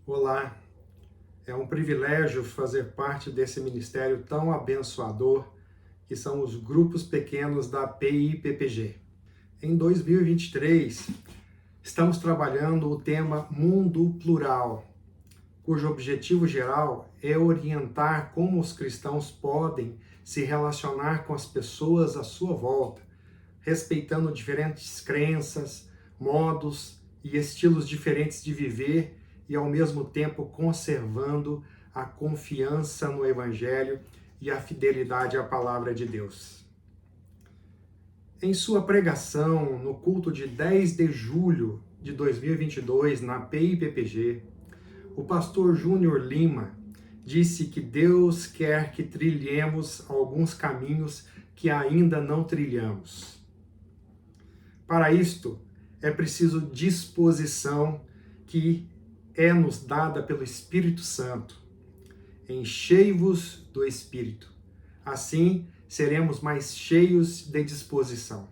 Olá, é um privilégio fazer parte desse ministério tão abençoador que são os grupos pequenos da PIPPG. Em 2023, estamos trabalhando o tema Mundo Plural, cujo objetivo geral é orientar como os cristãos podem se relacionar com as pessoas à sua volta, respeitando diferentes crenças, modos e estilos diferentes de viver e ao mesmo tempo conservando a confiança no Evangelho e a fidelidade à palavra de Deus. Em sua pregação no culto de 10 de julho de 2022 na PIPPG, o pastor Júnior Lima disse que Deus quer que trilhemos alguns caminhos que ainda não trilhamos. Para isto, é preciso disposição que é-nos dada pelo Espírito Santo. Enchei-vos do Espírito. Assim, seremos mais cheios de disposição.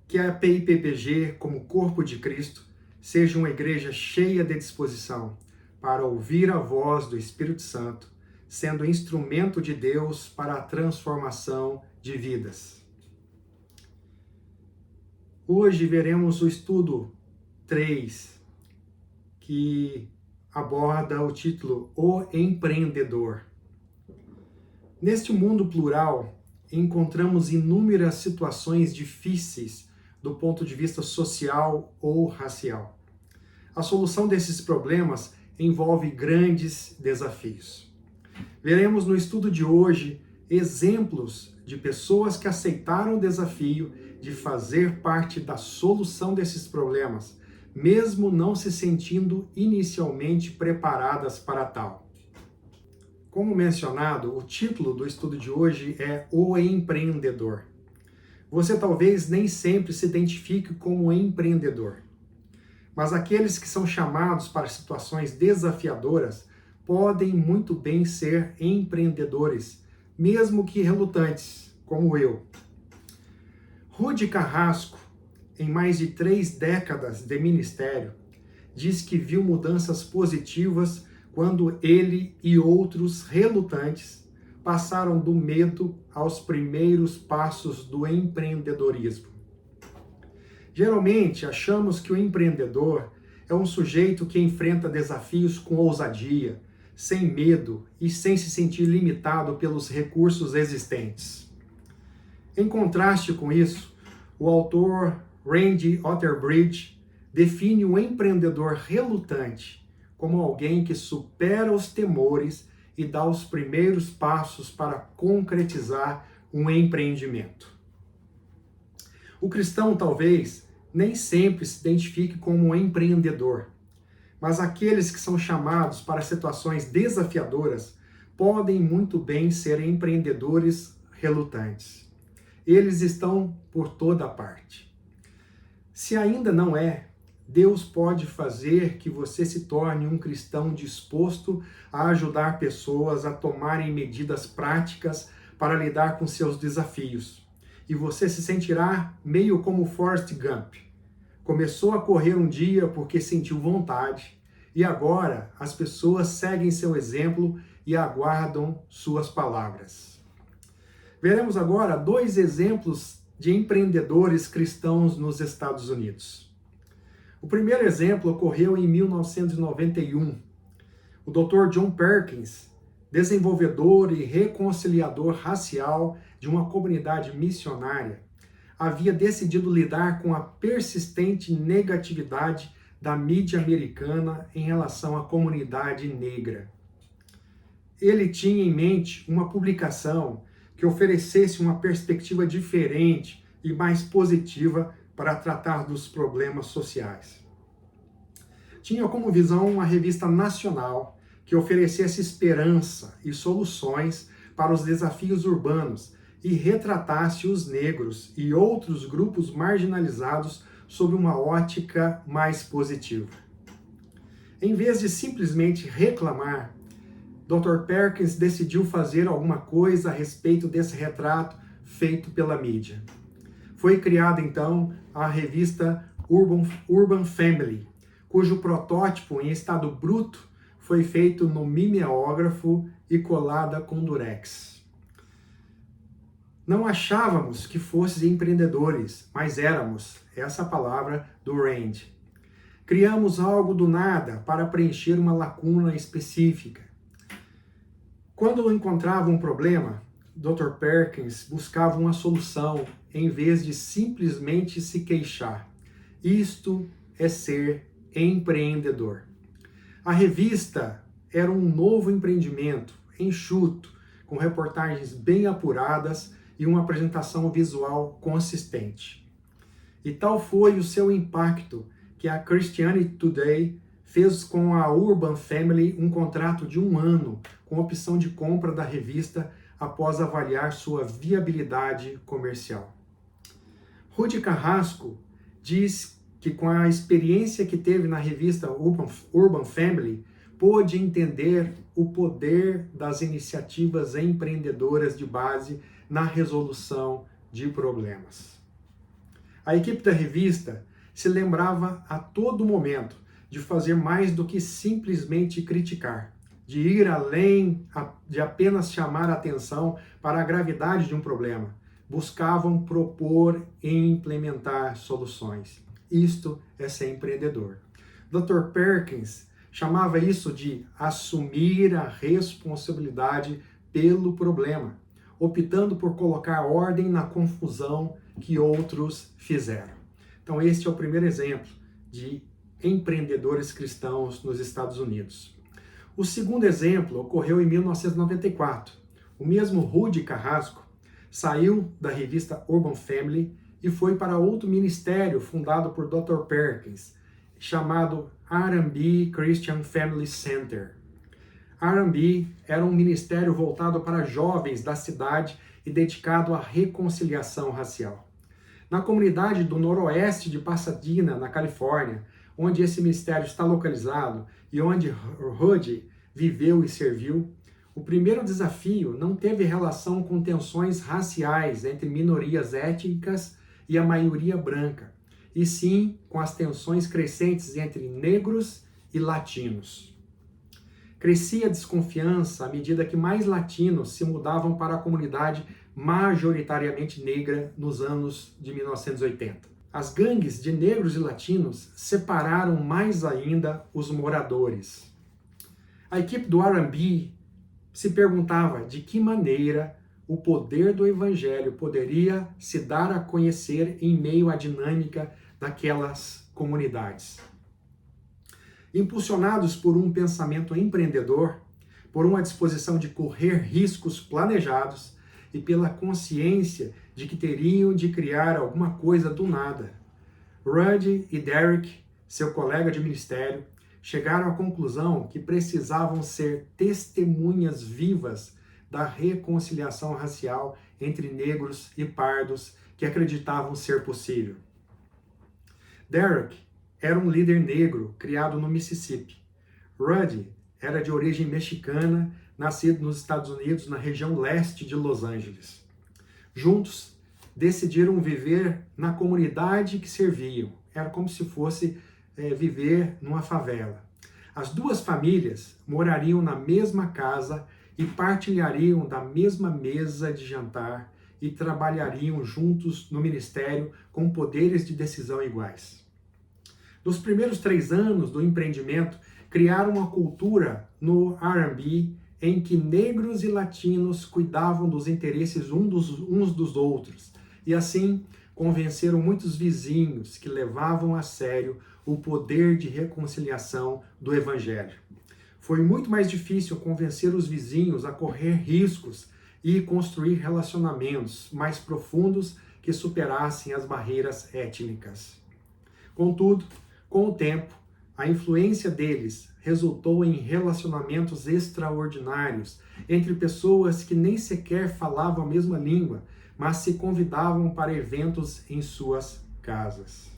Que a PIPPG, como corpo de Cristo, seja uma igreja cheia de disposição para ouvir a voz do Espírito Santo, sendo instrumento de Deus para a transformação de vidas. Hoje veremos o estudo 3, que aborda o título O Empreendedor. Neste mundo plural, encontramos inúmeras situações difíceis do ponto de vista social ou racial. A solução desses problemas envolve grandes desafios. Veremos no estudo de hoje exemplos de pessoas que aceitaram o desafio de fazer parte da solução desses problemas, mesmo não se sentindo inicialmente preparadas para tal. Como mencionado, o título do estudo de hoje é O Empreendedor. Você talvez nem sempre se identifique como empreendedor, mas aqueles que são chamados para situações desafiadoras podem muito bem ser empreendedores, mesmo que relutantes, como eu. Rude Carrasco, em mais de 3 décadas de ministério, diz que viu mudanças positivas quando ele e outros relutantes passaram do medo aos primeiros passos do empreendedorismo. Geralmente, achamos que o empreendedor é um sujeito que enfrenta desafios com ousadia, sem medo e sem se sentir limitado pelos recursos existentes. Em contraste com isso, o autor Randy Otterbridge define o empreendedor relutante como alguém que supera os temores e dá os primeiros passos para concretizar um empreendimento. O cristão, talvez, nem sempre se identifique como um empreendedor, mas aqueles que são chamados para situações desafiadoras podem muito bem ser empreendedores relutantes. Eles estão por toda parte. Se ainda não é, Deus pode fazer que você se torne um cristão disposto a ajudar pessoas a tomarem medidas práticas para lidar com seus desafios. E você se sentirá meio como Forrest Gump. Começou a correr um dia porque sentiu vontade, e agora as pessoas seguem seu exemplo e aguardam suas palavras. Veremos agora 2 exemplos de empreendedores cristãos nos Estados Unidos. O primeiro exemplo ocorreu em 1991. O Dr. John Perkins, desenvolvedor e reconciliador racial de uma comunidade missionária, havia decidido lidar com a persistente negatividade da mídia americana em relação à comunidade negra. Ele tinha em mente uma publicação que oferecesse uma perspectiva diferente e mais positiva para tratar dos problemas sociais. Tinha como visão uma revista nacional que oferecesse esperança e soluções para os desafios urbanos e retratasse os negros e outros grupos marginalizados sob uma ótica mais positiva. Em vez de simplesmente reclamar, Dr. Perkins decidiu fazer alguma coisa a respeito desse retrato feito pela mídia. Foi criada então a revista Urban Family, cujo protótipo em estado bruto foi feito no mimeógrafo e colada com durex. Não achávamos que fosses empreendedores, mas éramos, essa palavra do Rand. Criamos algo do nada para preencher uma lacuna específica. Quando encontrava um problema, Dr. Perkins buscava uma solução em vez de simplesmente se queixar. Isto é ser empreendedor. A revista era um novo empreendimento, enxuto, com reportagens bem apuradas e uma apresentação visual consistente. E tal foi o seu impacto que a Christianity Today fez com a Urban Family um contrato de 1 ano com opção de compra da revista após avaliar sua viabilidade comercial. Rudy Carrasco diz que com a experiência que teve na revista Urban Family, pôde entender o poder das iniciativas empreendedoras de base na resolução de problemas. A equipe da revista se lembrava a todo momento de fazer mais do que simplesmente criticar, de ir além de apenas chamar a atenção para a gravidade de um problema. Buscavam propor e implementar soluções. Isto é ser empreendedor. Dr. Perkins chamava isso de assumir a responsabilidade pelo problema, optando por colocar ordem na confusão que outros fizeram. Então, este é o primeiro exemplo de empreendedores cristãos nos Estados Unidos. O segundo exemplo ocorreu em 1994. O mesmo Rudy Carrasco saiu da revista Urban Family e foi para outro ministério fundado por Dr. Perkins, chamado R&B Christian Family Center. R&B era um ministério voltado para jovens da cidade e dedicado à reconciliação racial. Na comunidade do noroeste de Pasadena, na Califórnia, onde esse ministério está localizado e onde Rudy viveu e serviu, o primeiro desafio não teve relação com tensões raciais entre minorias étnicas e a maioria branca, e sim com as tensões crescentes entre negros e latinos. Crescia a desconfiança à medida que mais latinos se mudavam para a comunidade majoritariamente negra nos anos de 1980. As gangues de negros e latinos separaram mais ainda os moradores. A equipe do R&B se perguntava de que maneira o poder do evangelho poderia se dar a conhecer em meio à dinâmica daquelas comunidades. Impulsionados por um pensamento empreendedor, por uma disposição de correr riscos planejados e pela consciência de que teriam de criar alguma coisa do nada, Rudy e Derek, seu colega de ministério, chegaram à conclusão que precisavam ser testemunhas vivas da reconciliação racial entre negros e pardos que acreditavam ser possível. Derek era um líder negro criado no Mississippi. Rudy era de origem mexicana, nascido nos Estados Unidos, na região leste de Los Angeles. Juntos, decidiram viver na comunidade que serviam. Era como se fosse viver numa favela. As duas famílias morariam na mesma casa e partilhariam da mesma mesa de jantar e trabalhariam juntos no ministério com poderes de decisão iguais. Nos primeiros 3 anos do empreendimento, criaram uma cultura no R&B em que negros e latinos cuidavam dos interesses uns dos outros e assim convenceram muitos vizinhos que levavam a sério o poder de reconciliação do Evangelho. Foi muito mais difícil convencer os vizinhos a correr riscos e construir relacionamentos mais profundos que superassem as barreiras étnicas. Contudo, com o tempo, a influência deles resultou em relacionamentos extraordinários entre pessoas que nem sequer falavam a mesma língua, mas se convidavam para eventos em suas casas.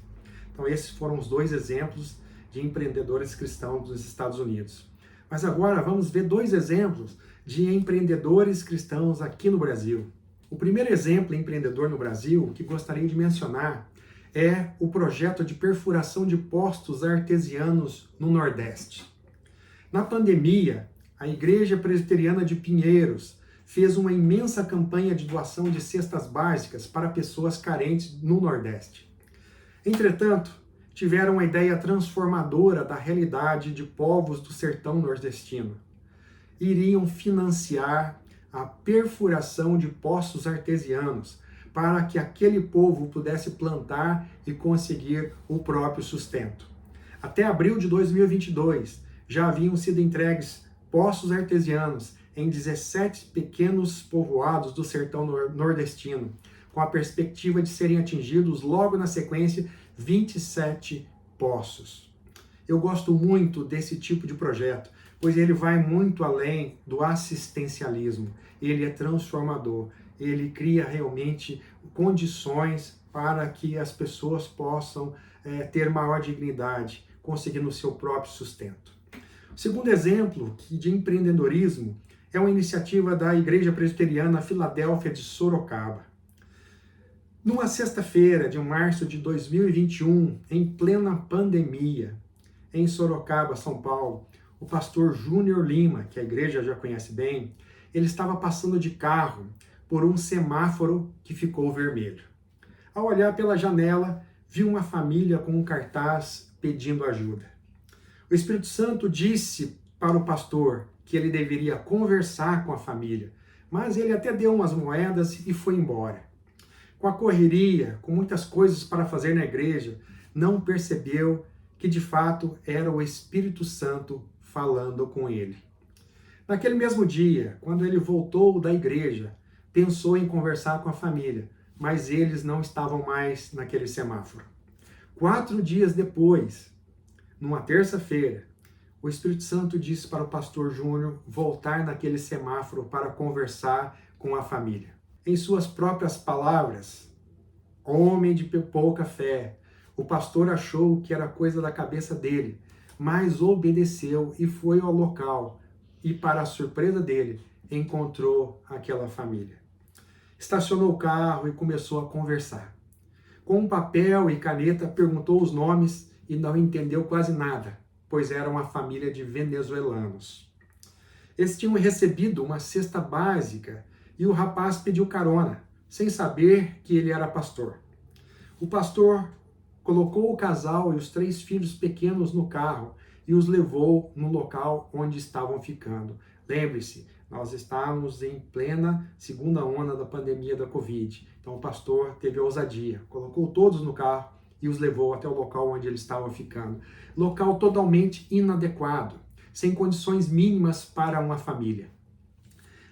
Então, esses foram os 2 exemplos de empreendedores cristãos dos Estados Unidos. Mas agora vamos ver 2 exemplos de empreendedores cristãos aqui no Brasil. O primeiro exemplo empreendedor no Brasil que gostaria de mencionar é o projeto de perfuração de poços artesianos no Nordeste. Na pandemia, a Igreja Presbiteriana de Pinheiros fez uma imensa campanha de doação de cestas básicas para pessoas carentes no Nordeste. Entretanto, tiveram uma ideia transformadora da realidade de povos do sertão nordestino. Iriam financiar a perfuração de poços artesianos para que aquele povo pudesse plantar e conseguir o próprio sustento. Até abril de 2022, já haviam sido entregues poços artesianos em 17 pequenos povoados do sertão nordestino, com a perspectiva de serem atingidos logo na sequência 27 poços. Eu gosto muito desse tipo de projeto, pois ele vai muito além do assistencialismo. Ele é transformador, ele cria realmente condições para que as pessoas possam ter maior dignidade, conseguindo o seu próprio sustento. O segundo exemplo de empreendedorismo é uma iniciativa da Igreja Presbiteriana Filadélfia de Sorocaba. Numa sexta-feira de março de 2021, em plena pandemia, em Sorocaba, São Paulo, o pastor Júnior Lima, que a igreja já conhece bem, ele estava passando de carro por um semáforo que ficou vermelho. Ao olhar pela janela, viu uma família com um cartaz pedindo ajuda. O Espírito Santo disse para o pastor que ele deveria conversar com a família, mas ele até deu umas moedas e foi embora. Com a correria, com muitas coisas para fazer na igreja, não percebeu que de fato era o Espírito Santo falando com ele. Naquele mesmo dia, quando ele voltou da igreja, pensou em conversar com a família, mas eles não estavam mais naquele semáforo. 4 dias depois, numa terça-feira, o Espírito Santo disse para o pastor Júnior voltar naquele semáforo para conversar com a família. Em suas próprias palavras, homem de pouca fé, o pastor achou que era coisa da cabeça dele, mas obedeceu e foi ao local e, para a surpresa dele, encontrou aquela família. Estacionou o carro e começou a conversar. Com um papel e caneta, perguntou os nomes e não entendeu quase nada, pois era uma família de venezuelanos. Eles tinham recebido uma cesta básica e o rapaz pediu carona, sem saber que ele era pastor. O pastor colocou o casal e os 3 filhos pequenos no carro e os levou no local onde estavam ficando. Lembre-se, nós estávamos em plena segunda onda da pandemia da Covid. Então o pastor teve a ousadia, colocou todos no carro e os levou até o local onde eles estavam ficando. Local totalmente inadequado, sem condições mínimas para uma família.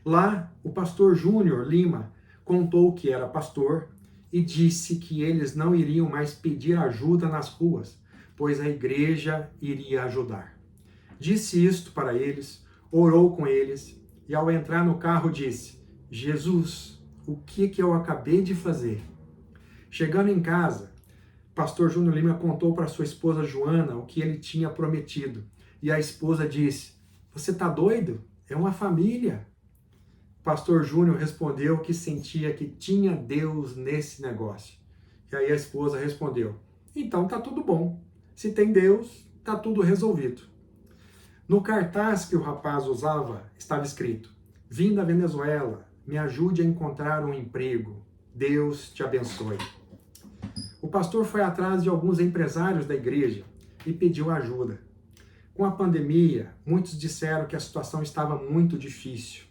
Lá, o pastor Júnior Lima contou que era pastor e disse que eles não iriam mais pedir ajuda nas ruas, pois a igreja iria ajudar. Disse isto para eles, orou com eles e ao entrar no carro disse: Jesus, o que eu acabei de fazer? Chegando em casa, o pastor Júnior Lima contou para sua esposa Joana o que ele tinha prometido. E a esposa disse: você está doido? É uma família. O pastor Júnior respondeu que sentia que tinha Deus nesse negócio. E aí a esposa respondeu: então tá tudo bom. Se tem Deus, tá tudo resolvido. No cartaz que o rapaz usava, estava escrito: vim da Venezuela, me ajude a encontrar um emprego. Deus te abençoe. O pastor foi atrás de alguns empresários da igreja e pediu ajuda. Com a pandemia, muitos disseram que a situação estava muito difícil.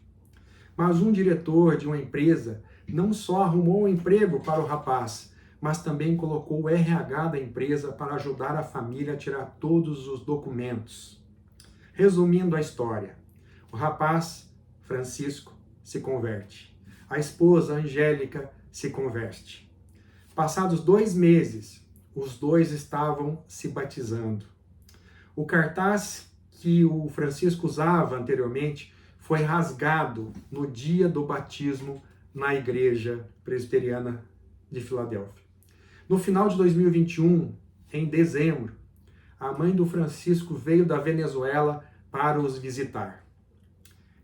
Mas um diretor de uma empresa não só arrumou um emprego para o rapaz, mas também colocou o RH da empresa para ajudar a família a tirar todos os documentos. Resumindo a história, o rapaz, Francisco, se converte. A esposa, Angélica, se converte. Passados 2 meses, os dois estavam se batizando. O cartaz que o Francisco usava anteriormente foi rasgado no dia do batismo na Igreja Presbiteriana de Filadélfia. No final de 2021, em dezembro, a mãe do Francisco veio da Venezuela para os visitar.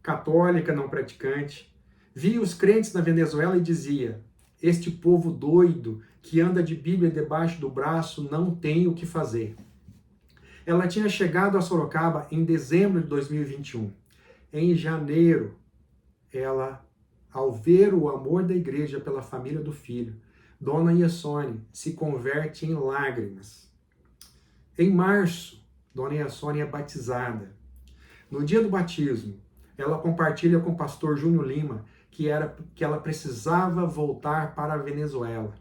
Católica, não praticante, via os crentes na Venezuela e dizia: este povo doido que anda de Bíblia debaixo do braço não tem o que fazer. Ela tinha chegado a Sorocaba em dezembro de 2021. Em janeiro, ela, ao ver o amor da igreja pela família do filho, Dona Iasone se converte em lágrimas. Em março, Dona Iasone é batizada. No dia do batismo, ela compartilha com o pastor Júnior Lima que ela precisava voltar para a Venezuela.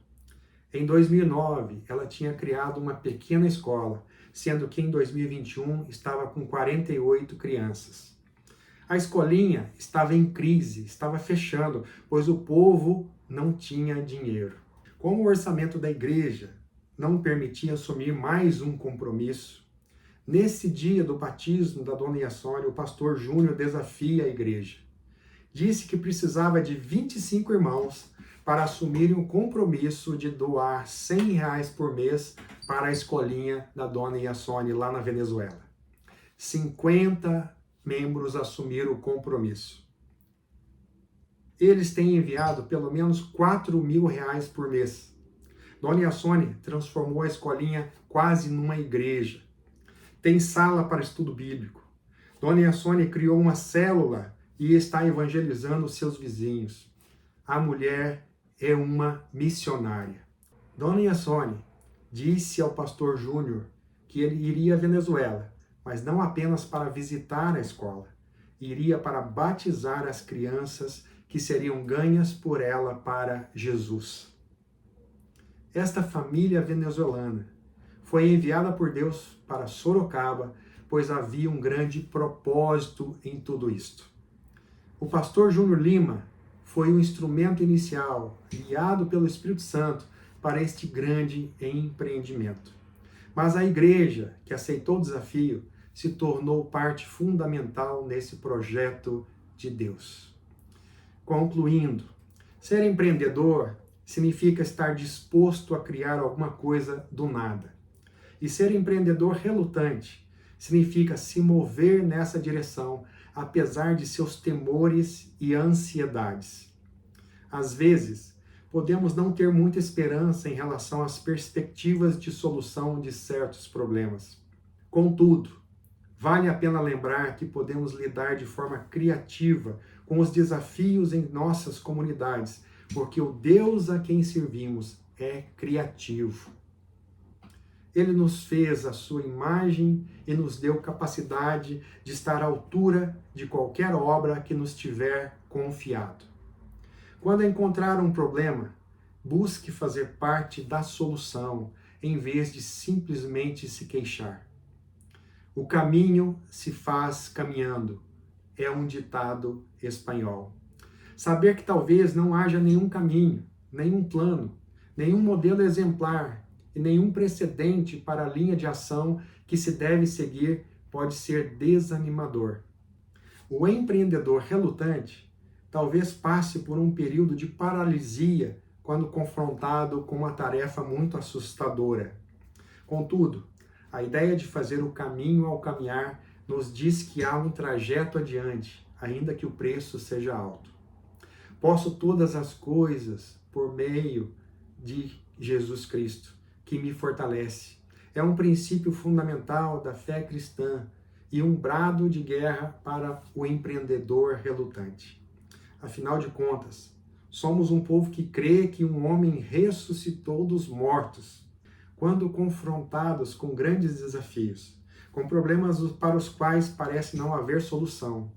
Em 2009, ela tinha criado uma pequena escola, sendo que em 2021 estava com 48 crianças. A escolinha estava em crise, estava fechando, pois o povo não tinha dinheiro. Como o orçamento da igreja não permitia assumir mais um compromisso, nesse dia do batismo da Dona Iasone, o pastor Júnior desafia a igreja. Disse que precisava de 25 irmãos para assumirem o compromisso de doar R$100 por mês para a escolinha da Dona Iasone lá na Venezuela. 50 membros assumiram o compromisso. Eles têm enviado pelo menos R$4.000 por mês. Dona Iasone transformou a escolinha quase numa igreja. Tem sala para estudo bíblico. Dona Iasone criou uma célula e está evangelizando seus vizinhos. A mulher é uma missionária. Dona Iasone disse ao pastor Júnior que ele iria à Venezuela, mas não apenas para visitar a escola, iria para batizar as crianças que seriam ganhas por ela para Jesus. Esta família venezuelana foi enviada por Deus para Sorocaba, pois havia um grande propósito em tudo isto. O pastor Júnior Lima foi o instrumento inicial, guiado pelo Espírito Santo, para este grande empreendimento. Mas a igreja, que aceitou o desafio, se tornou parte fundamental nesse projeto de Deus. Concluindo, ser empreendedor significa estar disposto a criar alguma coisa do nada. E ser empreendedor relutante significa se mover nessa direção, apesar de seus temores e ansiedades. Às vezes, podemos não ter muita esperança em relação às perspectivas de solução de certos problemas. Contudo, vale a pena lembrar que podemos lidar de forma criativa com os desafios em nossas comunidades, porque o Deus a quem servimos é criativo. Ele nos fez a sua imagem e nos deu capacidade de estar à altura de qualquer obra que nos tiver confiado. Quando encontrar um problema, busque fazer parte da solução, em vez de simplesmente se queixar. O caminho se faz caminhando, é um ditado espanhol. Saber que talvez não haja nenhum caminho, nenhum plano, nenhum modelo exemplar e nenhum precedente para a linha de ação que se deve seguir pode ser desanimador. O empreendedor relutante talvez passe por um período de paralisia quando confrontado com uma tarefa muito assustadora. Contudo, a ideia de fazer o caminho ao caminhar nos diz que há um trajeto adiante, ainda que o preço seja alto. Posso todas as coisas por meio de Jesus Cristo, que me fortalece. É um princípio fundamental da fé cristã e um brado de guerra para o empreendedor relutante. Afinal de contas, somos um povo que crê que um homem ressuscitou dos mortos. Quando confrontados com grandes desafios, com problemas para os quais parece não haver solução,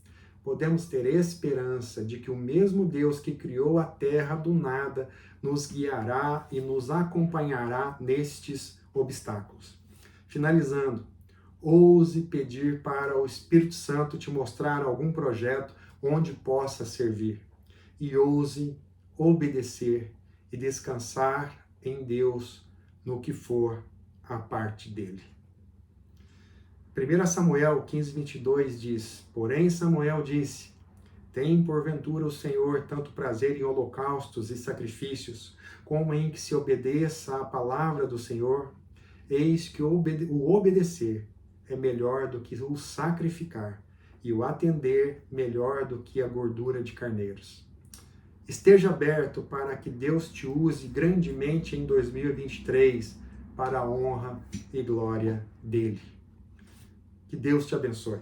podemos ter esperança de que o mesmo Deus que criou a terra do nada nos guiará e nos acompanhará nestes obstáculos. Finalizando, ouse pedir para o Espírito Santo te mostrar algum projeto onde possa servir. E ouse obedecer e descansar em Deus no que for a parte dele. 1 Samuel 15:22 diz: Porém Samuel disse: Tem porventura o Senhor tanto prazer em holocaustos e sacrifícios, como em que se obedeça à palavra do Senhor? Eis que o obedecer é melhor do que o sacrificar, e o atender melhor do que a gordura de carneiros. Esteja aberto para que Deus te use grandemente em 2023 para a honra e glória dele. Que Deus te abençoe.